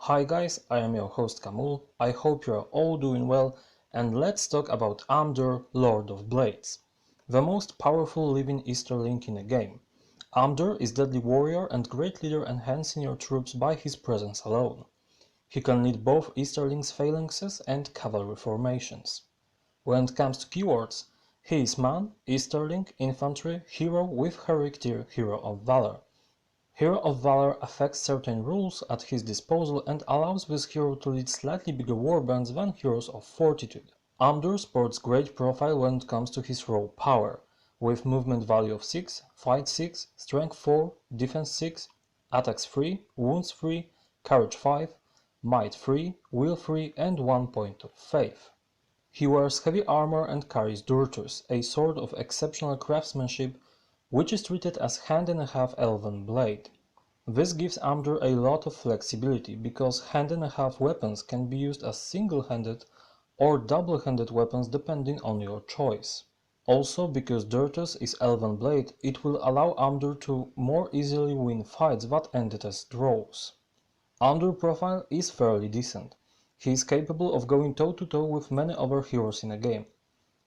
Hi guys, I am your host Khamul. I hope you are all doing well, and let's talk about Amdur, Lord of Blades, the most powerful living Easterling in the game. Amdur is deadly warrior and great leader, enhancing your troops by his presence alone. He can lead both Easterling's phalanxes and cavalry formations. When it comes to keywords, he is man, Easterling, infantry, hero with heroic tier, hero of valor. Hero of Valor affects certain rules at his disposal and allows this hero to lead slightly bigger warbands than Heroes of Fortitude. Amdur sports great profile when it comes to his raw power, with movement value of 6, fight 6, strength 4, defense 6, attacks 3, wounds 3, courage 5, might 3, will 3 and 1 point of faith. He wears heavy armor and carries Durtus, a sword of exceptional craftsmanship which is treated as hand-and-a-half elven blade. This gives Amdur a lot of flexibility, because hand-and-a-half weapons can be used as single-handed or double-handed weapons depending on your choice. Also, because Durtus is elven blade, it will allow Amdur to more easily win fights that ended as draws. Amdur profile is fairly decent. He is capable of going toe-to-toe with many other heroes in a game.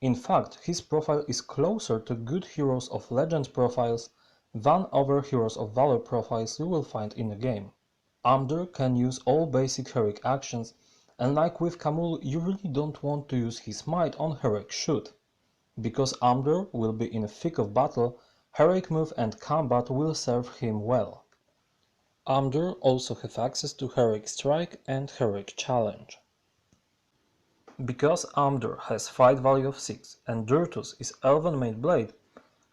In fact, his profile is closer to good Heroes of Legend profiles than other Heroes of Valor profiles you will find in the game. Amdur can use all basic heroic actions, and like with Khamul, you really don't want to use his might on heroic shoot. Because Amdur will be in the thick of battle, heroic move and combat will serve him well. Amdur also has access to heroic strike and heroic challenge. Because Amdur has fight value of 6 and Durtus is elven-made blade,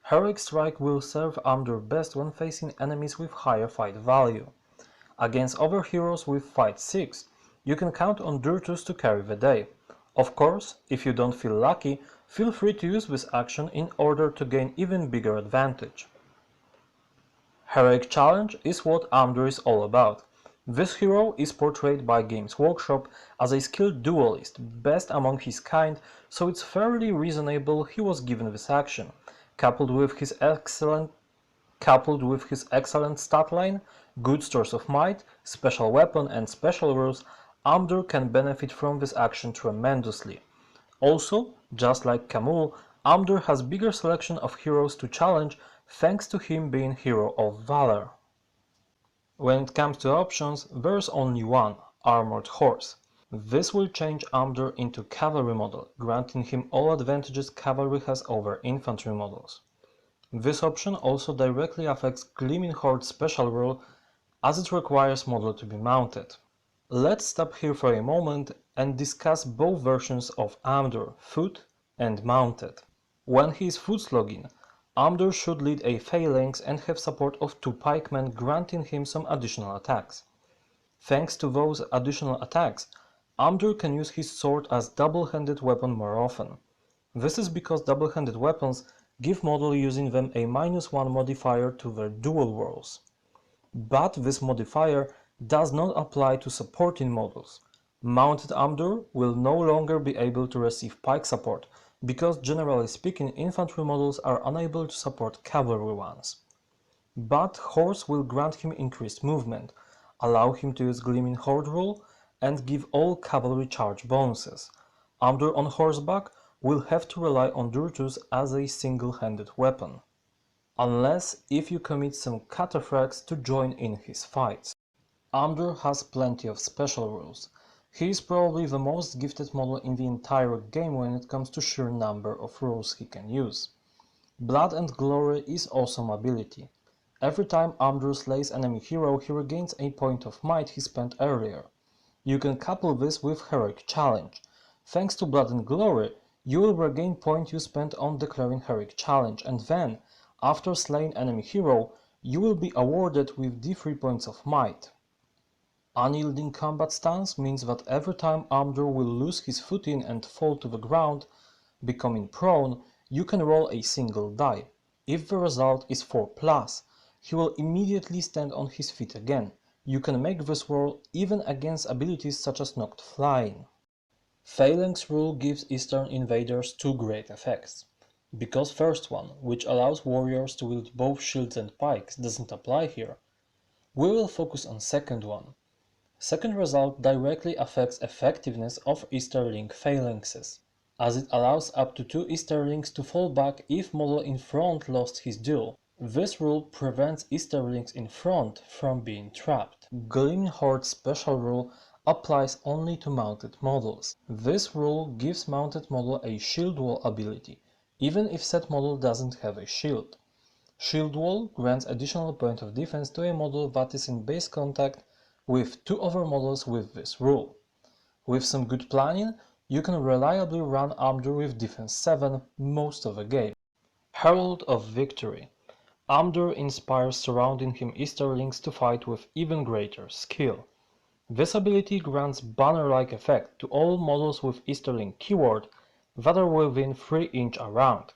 Heroic Strike will serve Amdur best when facing enemies with higher fight value. Against other heroes with fight 6, you can count on Durtus to carry the day. Of course, if you don't feel lucky, feel free to use this action in order to gain even bigger advantage. Heroic Challenge is what Amdur is all about. This hero is portrayed by Games Workshop as a skilled duelist, best among his kind, so it's fairly reasonable he was given this action. Coupled with his excellent stat line, good stores of might, special weapon and special rules, Amdur can benefit from this action tremendously. Also, just like Khamul, Amdur has bigger selection of heroes to challenge thanks to him being Hero of Valor. When it comes to options, there's only one, Armored Horse. This will change Amdur into cavalry model, granting him all advantages cavalry has over infantry models. This option also directly affects Gleaming Horde special rule, as it requires model to be mounted. Let's stop here for a moment and discuss both versions of Amdur, foot and mounted. When he is foot slogging, Amdur should lead a phalanx and have support of 2 pikemen, granting him some additional attacks. Thanks to those additional attacks, Amdur can use his sword as double-handed weapon more often. This is because double-handed weapons give model using them a -1 modifier to their dual rolls. But this modifier does not apply to supporting models. Mounted Amdur will no longer be able to receive pike support, because generally speaking infantry models are unable to support cavalry ones. But Horse will grant him increased movement, allow him to use Gleaming Horde rule, and give all cavalry charge bonuses. Amdur on horseback will have to rely on Durtus as a single-handed weapon, unless if you commit some cataphracts to join in his fights. Amdur has plenty of special rules. He is probably the most gifted model in the entire game when it comes to sheer number of rules he can use. Blood and Glory is awesome ability. Every time Amdur slays enemy hero, he regains a point of might he spent earlier. You can couple this with Heroic Challenge. Thanks to Blood and Glory, you will regain point you spent on declaring Heroic Challenge, and then, after slaying enemy hero, you will be awarded with D3 points of might. Unyielding combat stance means that every time Amdur will lose his footing and fall to the ground, becoming prone, you can roll a single die. If the result is 4+, he will immediately stand on his feet again. You can make this roll even against abilities such as Knocked Flying. Phalanx rule gives Eastern invaders 2 great effects. Because first one, which allows warriors to wield both shields and pikes, doesn't apply here, we will focus on second one. Second result directly affects effectiveness of Easterling phalanxes, as it allows up to 2 Easterlings to fall back if model in front lost his duel. This rule prevents Easterlings in front from being trapped. Gleaming Horde's special rule applies only to mounted models. This rule gives mounted model a shield wall ability, even if said model doesn't have a shield. Shield wall grants additional point of defense to a model that is in base contact with 2 other models with this rule. With some good planning, you can reliably run Amdur with defense 7 most of the game. Herald of Victory. Amdur inspires surrounding him Easterlings to fight with even greater skill. This ability grants banner-like effect to all models with Easterling keyword that are within 3 inch around.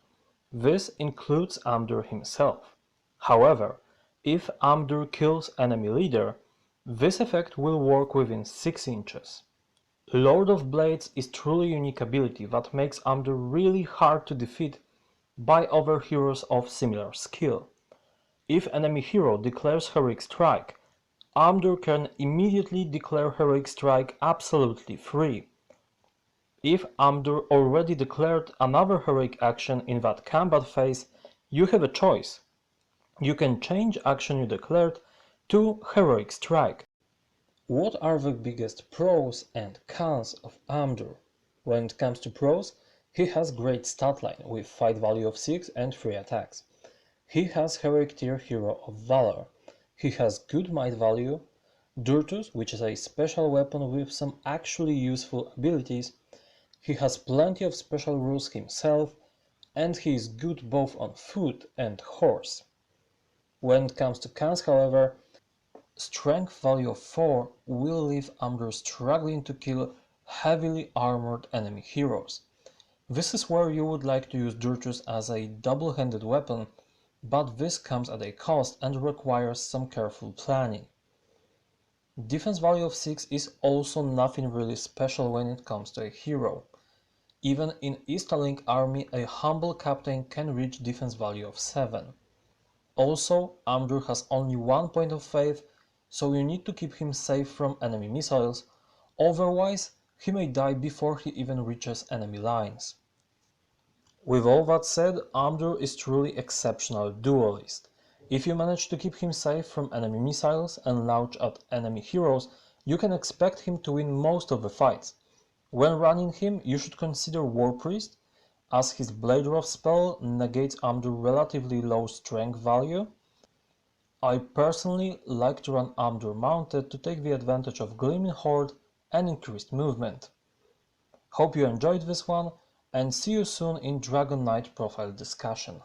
This includes Amdur himself. However, if Amdur kills enemy leader, this effect will work within 6 inches. Lord of Blades is truly unique ability that makes Amdur really hard to defeat by other heroes of similar skill. If enemy hero declares Heroic Strike, Amdur can immediately declare Heroic Strike absolutely free. If Amdur already declared another heroic action in that combat phase, you have a choice. You can change action you declared to Heroic Strike. What are the biggest pros and cons of Amdur? When it comes to pros, he has great stat line with fight value of 6 and 3 attacks. He has Heroic tier Hero of Valor. He has good might value, Durtus, which is a special weapon with some actually useful abilities. He has plenty of special rules himself, and he is good both on foot and horse. When it comes to cons, however, strength value of 4 will leave Amdur struggling to kill heavily armored enemy heroes. This is where you would like to use Durtus as a double-handed weapon, but this comes at a cost and requires some careful planning. Defense value of 6 is also nothing really special when it comes to a hero. Even in Easterling army, a humble captain can reach defense value of 7. Also, Amdur has only 1 point of faith, so you need to keep him safe from enemy missiles, otherwise he may die before he even reaches enemy lines. With all that said, Amdur is truly exceptional duelist. If you manage to keep him safe from enemy missiles and launch at enemy heroes, you can expect him to win most of the fights. When running him, you should consider War Priest, as his Blade Wrath spell negates Amdur relatively low strength value. I personally like to run Amdur mounted to take the advantage of Gleaming Horde and increased movement. Hope you enjoyed this one, and see you soon in Dragon Knight profile discussion.